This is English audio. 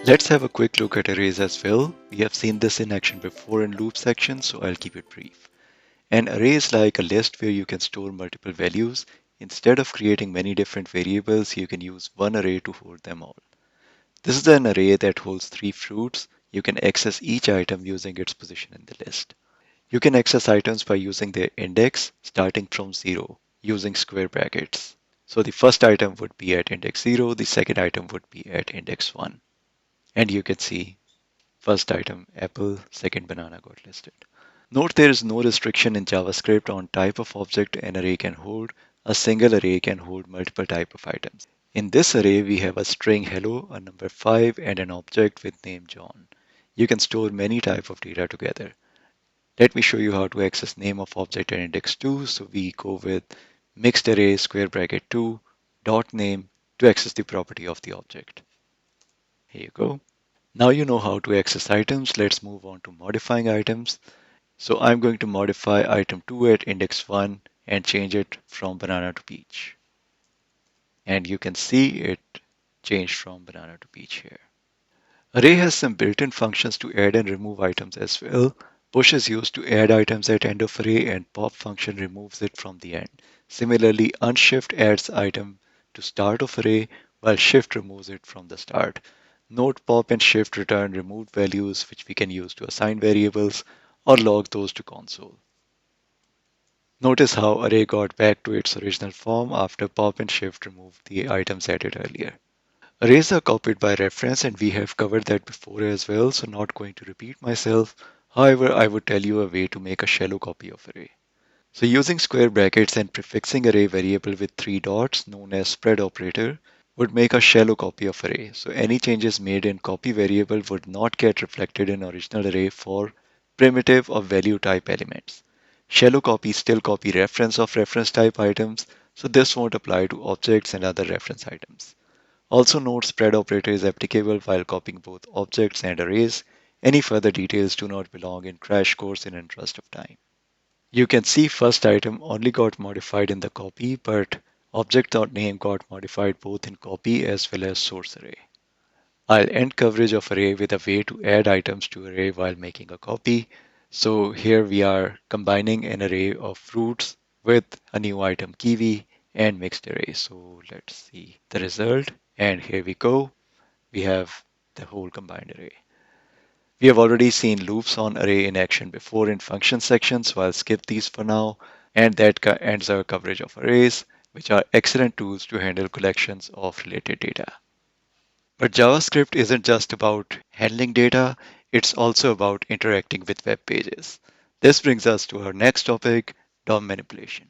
Let's have a quick look at arrays as well. We have seen this in action before in loop section, so I'll keep it brief. An array is like a list where you can store multiple values. Instead of creating many different variables, you can use one array to hold them all. This is an array that holds 3 fruits. You can access each item using its position in the list. You can access items by using their index starting from 0 using square brackets. So the first item would be at index 0, the second item would be at index 1. And you can see first item apple, second banana got listed. Note there is no restriction in JavaScript on type of object an array can hold. A single array can hold multiple type of items. In this array, we have a string hello, a number 5, and an object with name John. You can store many type of data together. Let me show you how to access name of object at index 2. So we go with mixed array square bracket 2 dot name to access the property of the object. Here you go. Now you know how to access items. Let's move on to modifying items. So I'm going to modify item 2 at index 1 and change it from banana to peach. And you can see it changed from banana to peach here. Array has some built-in functions to add and remove items as well. Push is used to add items at end of array and pop function removes it from the end. Similarly, unshift adds item to start of array while shift removes it from the start. Note pop and shift return removed values which we can use to assign variables or log those to console. Notice how array got back to its original form after pop and shift removed the items added earlier. Arrays are copied by reference and we have covered that before as well, so not going to repeat myself. However, I would tell you a way to make a shallow copy of array. So using square brackets and prefixing array variable with 3 dots known as spread operator would make a shallow copy of array. So any changes made in copy variable would not get reflected in original array for primitive or value type elements. Shallow copies still copy reference of reference type items, so this won't apply to objects and other reference items. Also note spread operator is applicable while copying both objects and arrays. Any further details do not belong in crash course in interest of time. You can see first item only got modified in the copy, but object.name got modified both in copy as well as source array. I'll end coverage of array with a way to add items to array while making a copy. So here we are combining an array of fruits with a new item kiwi and mixed array. So let's see the result. And here we go. We have the whole combined array. We have already seen loops on array in action before in function sections, so I'll skip these for now. And that ends our coverage of arrays, which are excellent tools to handle collections of related data. But JavaScript isn't just about handling data, it's also about interacting with web pages. This brings us to our next topic, DOM manipulation.